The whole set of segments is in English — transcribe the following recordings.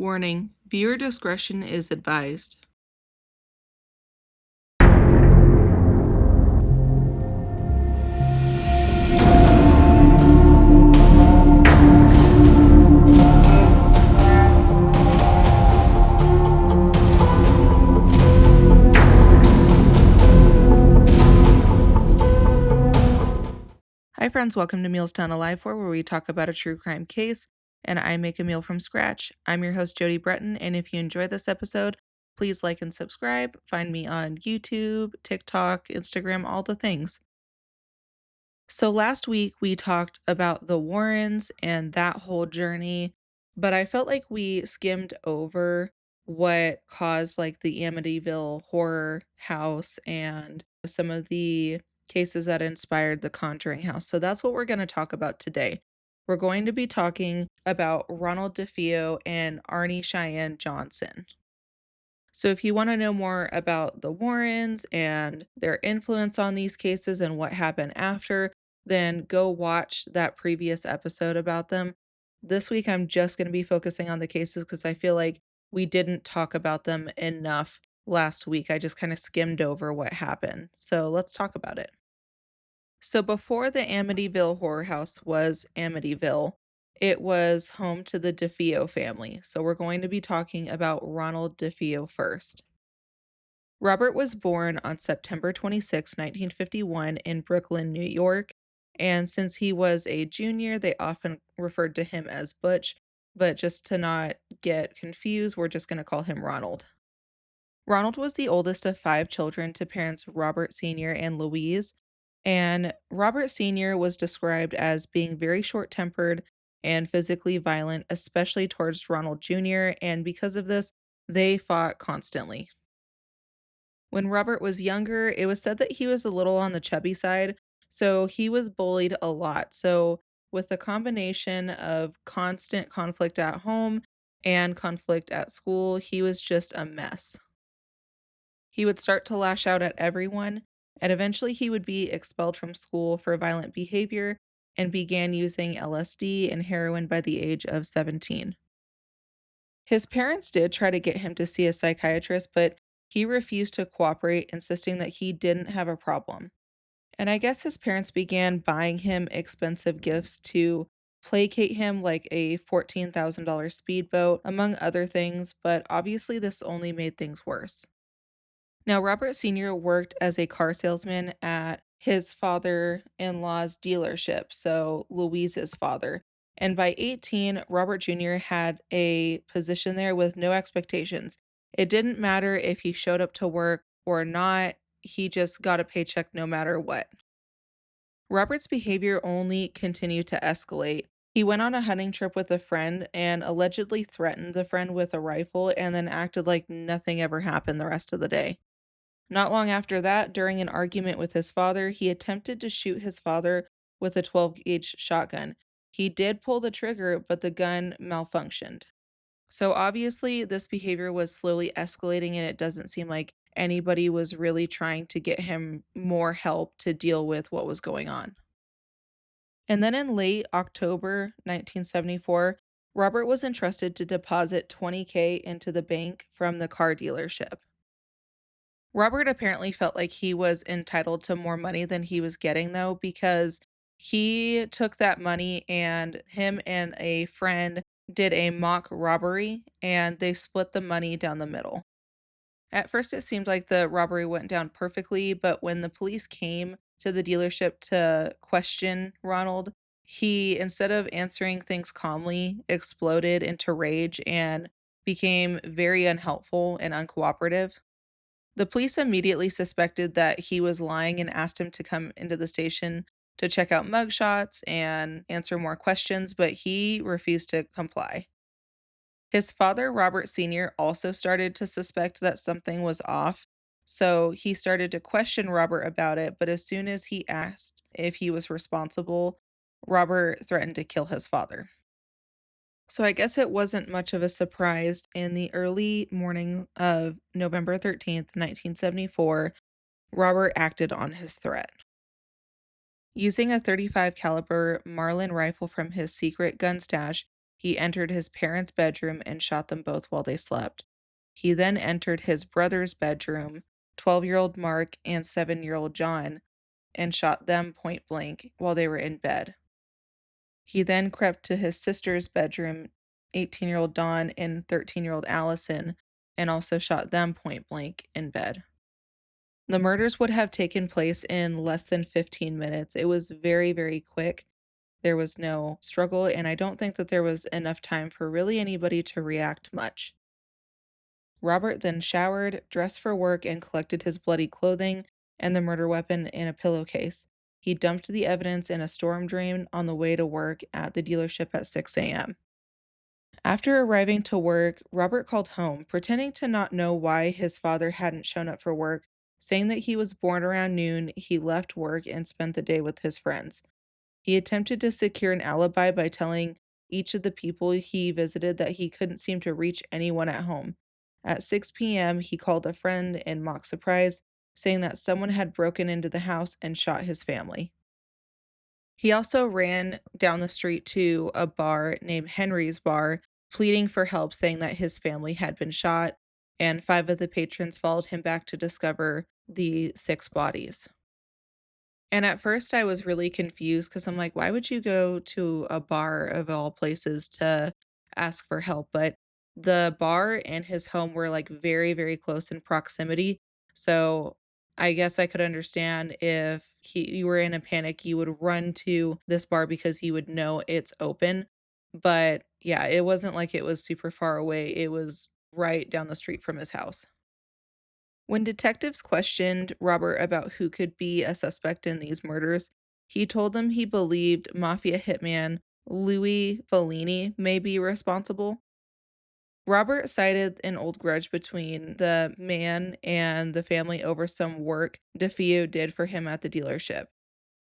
Warning: viewer discretion is advised. Hi friends, welcome to Meals Done Alive For, where we talk about a true crime case and I make a meal from scratch. I'm your host, Jody Breton, and if you enjoy this episode, please like and subscribe. Find me on YouTube, TikTok, Instagram, all the things. So last week we talked about the Warrens and that whole journey, but I felt like we skimmed over what caused like the Amityville Horror House and some of the cases that inspired the Conjuring House. So that's what we're going to talk about today. We're going to be talking about Ronald DeFeo and Arnie Cheyenne Johnson. So if you want to know more about the Warrens and their influence on these cases and what happened after, then go watch that previous episode about them. This week, I'm just going to be focusing on the cases because I feel like we didn't talk about them enough last week. I just kind of skimmed over what happened. So let's talk about it. So before the Amityville Horror House was Amityville, it was home to the DeFeo family. So we're going to be talking about Ronald DeFeo first. Robert was born on September 26, 1951 in Brooklyn, New York. And since he was a junior, they often referred to him as Butch. But just to not get confused, we're just going to call him Ronald. Ronald was the oldest of 5 children to parents Robert Sr. and Louise. And Robert Sr. was described as being very short-tempered and physically violent, especially towards Ronald Jr., and because of this, they fought constantly. When Robert was younger, it was said that he was a little on the chubby side, so he was bullied a lot. So, with the combination of constant conflict at home and conflict at school, he was just a mess. He would start to lash out at everyone, and eventually he would be expelled from school for violent behavior and began using LSD and heroin by the age of 17. His parents did try to get him to see a psychiatrist, but he refused to cooperate, insisting that he didn't have a problem. And I guess his parents began buying him expensive gifts to placate him, like a $14,000 speedboat, among other things, but obviously this only made things worse. Now, Robert Sr. worked as a car salesman at his father in law's dealership, so Louise's father. And by 18, Robert Jr. had a position there with no expectations. It didn't matter if he showed up to work or not, he just got a paycheck no matter what. Robert's behavior only continued to escalate. He went on a hunting trip with a friend and allegedly threatened the friend with a rifle and then acted like nothing ever happened the rest of the day. Not long after that, during an argument with his father, he attempted to shoot his father with a 12-gauge shotgun. He did pull the trigger, but the gun malfunctioned. So obviously, this behavior was slowly escalating, and it doesn't seem like anybody was really trying to get him more help to deal with what was going on. And then in late October 1974, Robert was entrusted to deposit $20K into the bank from the car dealership. Robert apparently felt like he was entitled to more money than he was getting, though, because he took that money and him and a friend did a mock robbery and they split the money down the middle. At first, it seemed like the robbery went down perfectly, but when the police came to the dealership to question Ronald, he, instead of answering things calmly, exploded into rage and became very unhelpful and uncooperative. The police immediately suspected that he was lying and asked him to come into the station to check out mugshots and answer more questions, but he refused to comply. His father, Robert Sr., also started to suspect that something was off, so he started to question Robert about it, but as soon as he asked if he was responsible, Robert threatened to kill his father. So I guess it wasn't much of a surprise. In the early morning of November 13th, 1974, Robert acted on his threat. Using a .35 caliber Marlin rifle from his secret gun stash, he entered his parents' bedroom and shot them both while they slept. He then entered his brother's bedroom, 12-year-old Mark and 7-year-old John, and shot them point blank while they were in bed. He then crept to his sister's bedroom, 18-year-old Dawn and 13-year-old Allison, and also shot them point blank in bed. The murders would have taken place in less than 15 minutes. It was very, very quick. There was no struggle, and I don't think that there was enough time for really anybody to react much. Robert then showered, dressed for work, and collected his bloody clothing and the murder weapon in a pillowcase. He dumped the evidence in a storm drain on the way to work at the dealership at 6 a.m. After arriving to work, Robert called home, pretending to not know why his father hadn't shown up for work, saying that he was born around noon, he left work, and spent the day with his friends. He attempted to secure an alibi by telling each of the people he visited that he couldn't seem to reach anyone at home. At 6 p.m., he called a friend in mock surprise, saying that someone had broken into the house and shot his family. He also ran down the street to a bar named Henry's Bar, pleading for help, saying that his family had been shot, and 5 of the patrons followed him back to discover the 6 bodies. And at first I was really confused because I'm like, why would you go to a bar of all places to ask for help? But the bar and his home were like very, very close in proximity. So I guess I could understand if you were in a panic, you would run to this bar because you would know it's open. But yeah, it wasn't like it was super far away. It was right down the street from his house. When detectives questioned Robert about who could be a suspect in these murders, he told them he believed mafia hitman Louis Fellini may be responsible. Robert cited an old grudge between the man and the family over some work DeFeo did for him at the dealership.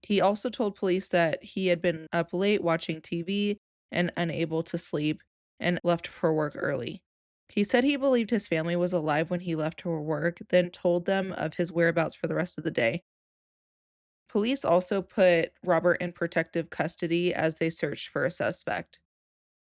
He also told police that he had been up late watching TV and unable to sleep and left for work early. He said he believed his family was alive when he left for work, then told them of his whereabouts for the rest of the day. Police also put Robert in protective custody as they searched for a suspect.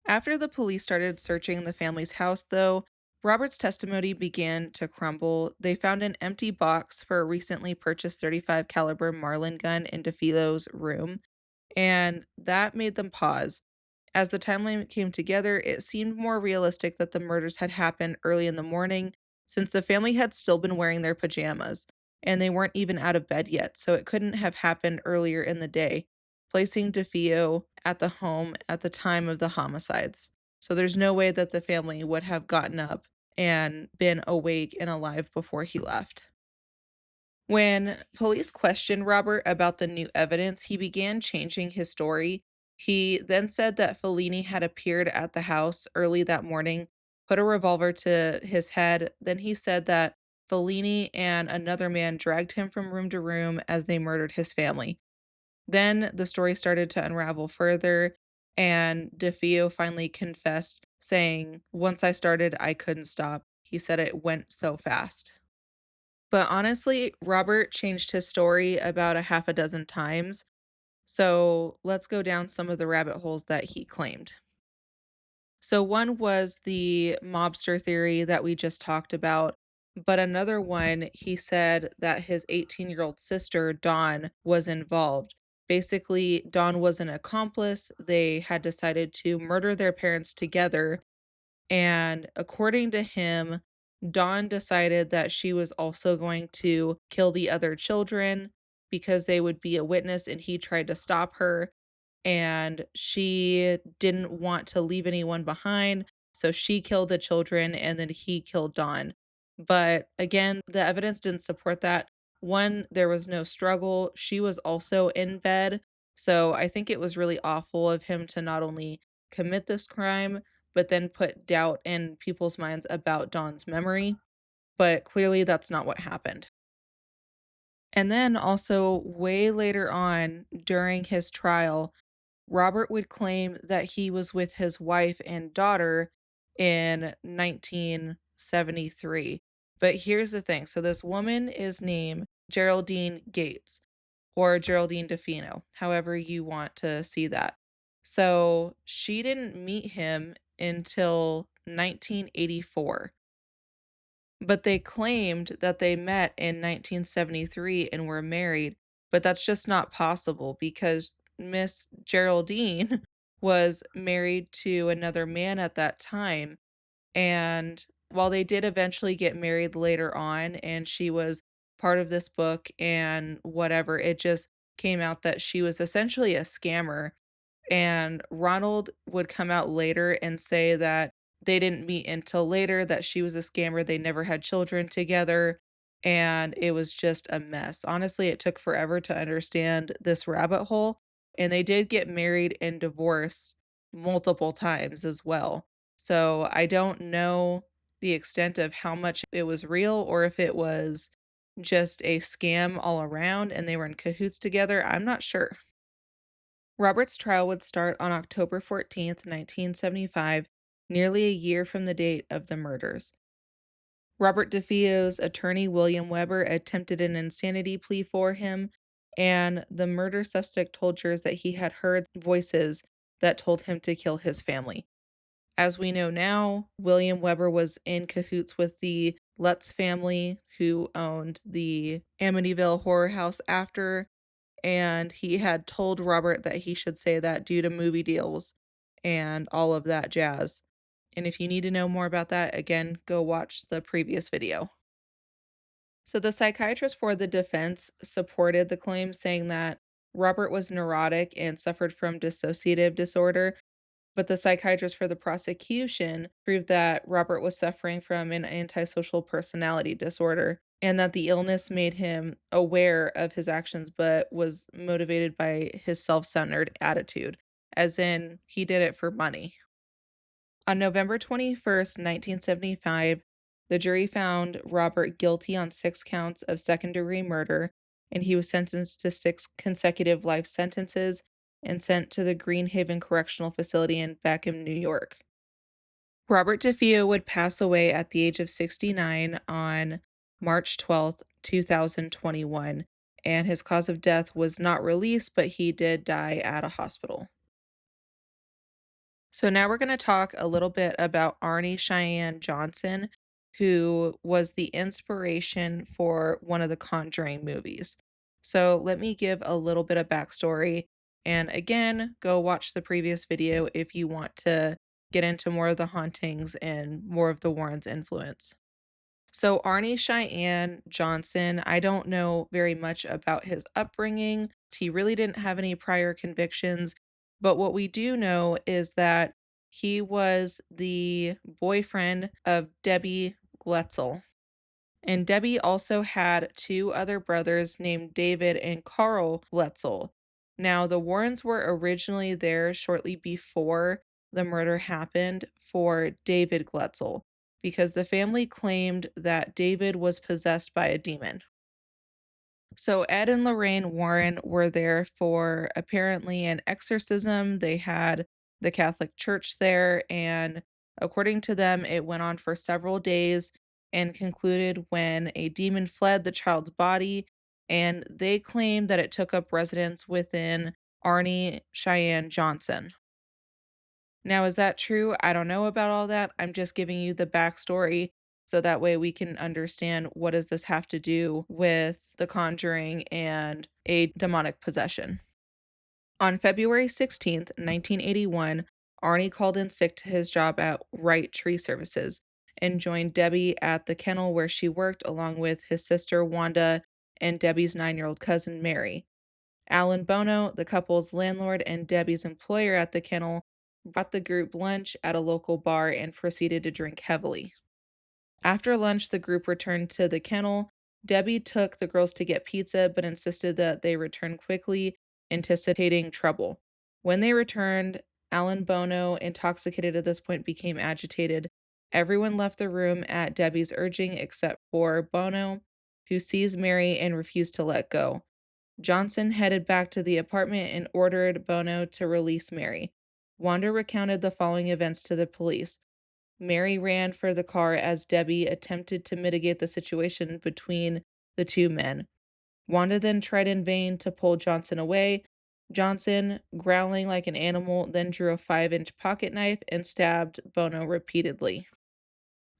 After the police started searching the family's house, though, Robert's testimony began to crumble. They found an empty box for a recently purchased 35 caliber Marlin gun in DeFilo's room, and that made them pause. As the timeline came together, it seemed more realistic that the murders had happened early in the morning, since the family had still been wearing their pajamas, and they weren't even out of bed yet, so it couldn't have happened earlier in the day, placing DeFeo at the home at the time of the homicides. So there's no way that the family would have gotten up and been awake and alive before he left. When police questioned Robert about the new evidence, he began changing his story. He then said that Fellini had appeared at the house early that morning, put a revolver to his head. Then he said that Fellini and another man dragged him from room to room as they murdered his family. Then the story started to unravel further, and DeFeo finally confessed, saying, "Once I started, I couldn't stop." He said it went so fast. But honestly, Robert changed his story about a half a dozen times. So let's go down some of the rabbit holes that he claimed. So, one was the mobster theory that we just talked about. But another one, he said that his 18-year-old sister, Dawn, was involved. Basically, Dawn was an accomplice. They had decided to murder their parents together, and according to him, Dawn decided that she was also going to kill the other children because they would be a witness, and he tried to stop her. And she didn't want to leave anyone behind. So she killed the children and then he killed Dawn. But again, the evidence didn't support that. One, there was no struggle. She was also in bed. So I think it was really awful of him to not only commit this crime, but then put doubt in people's minds about Dawn's memory. But clearly, that's not what happened. And then also, way later on during his trial, Robert would claim that he was with his wife and daughter in 1973. But here's the thing. So this woman is named Geraldine Gates or Geraldine DeFino, however you want to see that. So she didn't meet him until 1984. But they claimed that they met in 1973 and were married, but that's just not possible because Miss Geraldine was married to another man at that time, and while they did eventually get married later on and she was part of this book and whatever, it just came out that she was essentially a scammer, and Ronald would come out later and say that they didn't meet until later, that she was a scammer, they never had children together, and it was just a mess. Honestly, it took forever to understand this rabbit hole, and they did get married and divorced multiple times as well. So I don't know the extent of how much it was real or if it was just a scam all around and they were in cahoots together. I'm not sure. Robert's trial would start on October 14th, 1975, nearly a year from the date of the murders. Robert DeFeo's attorney, William Weber, attempted an insanity plea for him, and the murder suspect told jurors that he had heard voices that told him to kill his family. As we know now, William Weber was in cahoots with the Lutz family, who owned the Amityville Horror House after, and he had told Robert that he should say that due to movie deals and all of that jazz. And if you need to know more about that, again, go watch the previous video. So the psychiatrist for the defense supported the claim, saying that Robert was neurotic and suffered from dissociative disorder, but the psychiatrist for the prosecution proved that Robert was suffering from an antisocial personality disorder and that the illness made him aware of his actions but was motivated by his self-centered attitude, as in he did it for money. On November 21st, 1975, the jury found Robert guilty on 6 counts of second-degree murder, and he was sentenced to 6 consecutive life sentences and sent to the Greenhaven Correctional Facility in Beckham, New York. Robert DeFeo would pass away at the age of 69 on March 12th, 2021, and his cause of death was not released, but he did die at a hospital. So now we're going to talk a little bit about Arnie Cheyenne Johnson, who was the inspiration for one of the Conjuring movies. So let me give a little bit of backstory. And again, go watch the previous video if you want to get into more of the hauntings and more of the Warrens' influence. So Arnie Cheyenne Johnson, I don't know very much about his upbringing. He really didn't have any prior convictions, but what we do know is that he was the boyfriend of Debbie Gletzel. And Debbie also had two other brothers named David and Carl Gletzel. Now, the Warrens were originally there shortly before the murder happened for David Gletzel because the family claimed that David was possessed by a demon. So Ed and Lorraine Warren were there for apparently an exorcism. They had the Catholic Church there, and according to them, it went on for several days and concluded when a demon fled the child's body, and they claim that it took up residence within Arnie Cheyenne Johnson. Now, is that true? I don't know about all that. I'm just giving you the backstory so that way we can understand what does this have to do with the conjuring and a demonic possession. On February 16th, 1981, Arnie called in sick to his job at Wright Tree Services and joined Debbie at the kennel where she worked along with his sister Wanda and Debbie's 9-year-old cousin Mary. Alan Bono, the couple's landlord and Debbie's employer at the kennel, bought the group lunch at a local bar and proceeded to drink heavily. After lunch, the group returned to the kennel. Debbie took the girls to get pizza, but insisted that they return quickly, anticipating trouble. When they returned, Alan Bono, intoxicated at this point, became agitated. Everyone left the room at Debbie's urging except for Bono, who seized Mary and refused to let go. Johnson headed back to the apartment and ordered Bono to release Mary. Wanda recounted the following events to the police. Mary ran for the car as Debbie attempted to mitigate the situation between the two men. Wanda then tried in vain to pull Johnson away. Johnson, growling like an animal, then drew a 5-inch pocket knife and stabbed Bono repeatedly.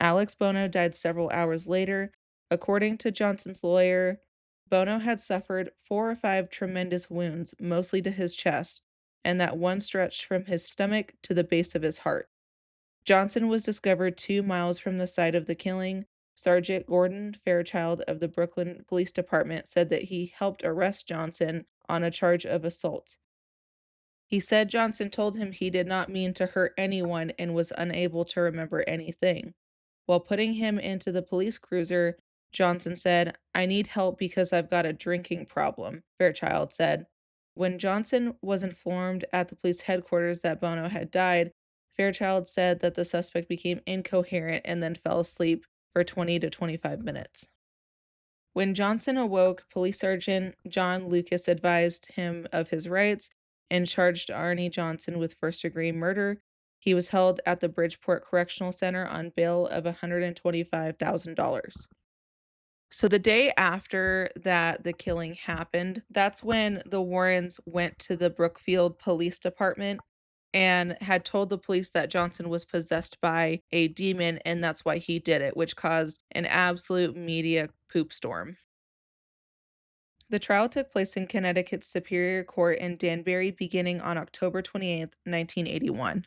Alex Bono died several hours later. According to Johnson's lawyer, Bono had suffered 4 or 5 tremendous wounds, mostly to his chest, and that one stretched from his stomach to the base of his heart. Johnson was discovered 2 miles from the site of the killing. Sergeant Gordon Fairchild of the Brooklyn Police Department said that he helped arrest Johnson on a charge of assault. He said Johnson told him he did not mean to hurt anyone and was unable to remember anything. While putting him into the police cruiser, Johnson said, "I need help because I've got a drinking problem," Fairchild said. When Johnson was informed at the police headquarters that Bono had died, Fairchild said that the suspect became incoherent and then fell asleep for 20 to 25 minutes. When Johnson awoke, Police Sergeant John Lucas advised him of his rights and charged Arnie Johnson with first-degree murder. He was held at the Bridgeport Correctional Center on bail of $125,000. So the day after that the killing happened, that's when the Warrens went to the Brookfield Police Department and had told the police that Johnson was possessed by a demon and that's why he did it, which caused an absolute media poop storm. The trial took place in Connecticut's Superior Court in Danbury beginning on October 28, 1981.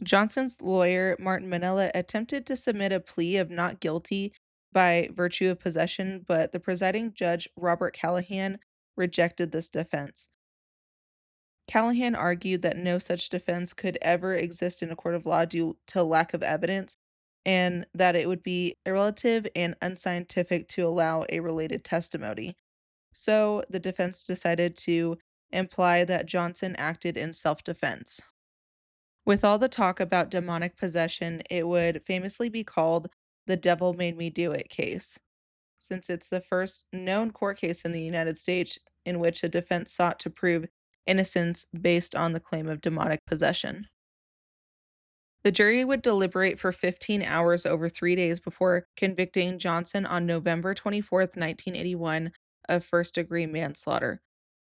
Johnson's lawyer, Martin Manella, attempted to submit a plea of not guilty by virtue of possession, but the presiding judge, Robert Callahan, rejected this defense. Callahan argued that no such defense could ever exist in a court of law due to lack of evidence, and that it would be irrelative and unscientific to allow a related testimony. So the defense decided to imply that Johnson acted in self-defense. With all the talk about demonic possession, it would famously be called the Devil Made Me Do It case, since it's the first known court case in the United States in which a defense sought to prove innocence based on the claim of demonic possession. The jury would deliberate for 15 hours over 3 days before convicting Johnson on November 24, 1981, of first-degree manslaughter.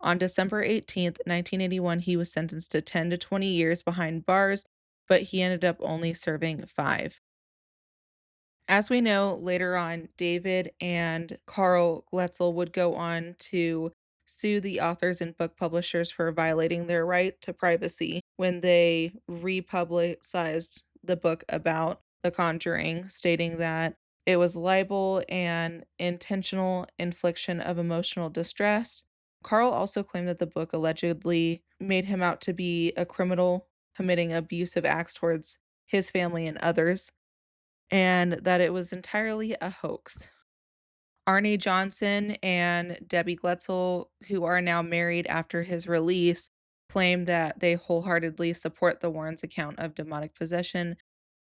On December 18, 1981, he was sentenced to 10 to 20 years behind bars, but he ended up only serving 5. As we know, later on, David and Carl Gletzel would go on to sue the authors and book publishers for violating their right to privacy when they republicized the book about The Conjuring, stating that it was libel and intentional infliction of emotional distress. Carl also claimed that the book allegedly made him out to be a criminal committing abusive acts towards his family and others, and that it was entirely a hoax. Arnie Johnson and Debbie Gletzel, who are now married after his release, claim that they wholeheartedly support the Warrens' account of demonic possession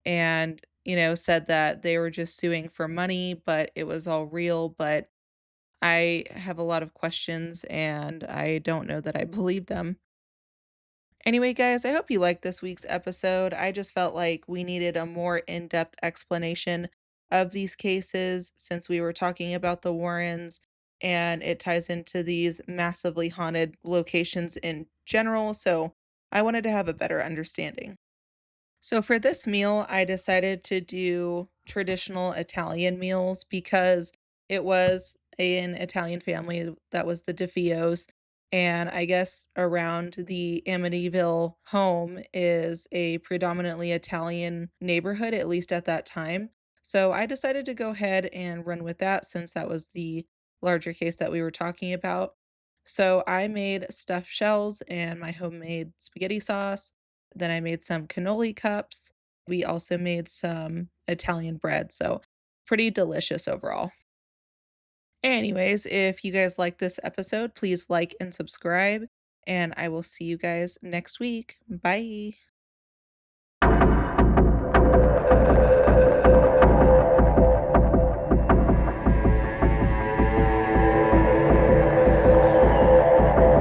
and, said that they were just suing for money, but it was all real. But I have a lot of questions and I don't know that I believe them. Anyway, guys, I hope you liked this week's episode. I just felt like we needed a more in depth explanation of these cases since we were talking about the Warrens and it ties into these massively haunted locations in general. So I wanted to have a better understanding. So for this meal, I decided to do traditional Italian meals because it was an Italian family that was the DeFios. And I guess around the Amityville home is a predominantly Italian neighborhood, at least at that time. So I decided to go ahead and run with that since that was the larger case that we were talking about. So I made stuffed shells and my homemade spaghetti sauce. Then I made some cannoli cups. We also made some Italian bread, so pretty delicious overall. Anyways, if you guys like this episode, please like and subscribe, and I will see you guys next week. Bye.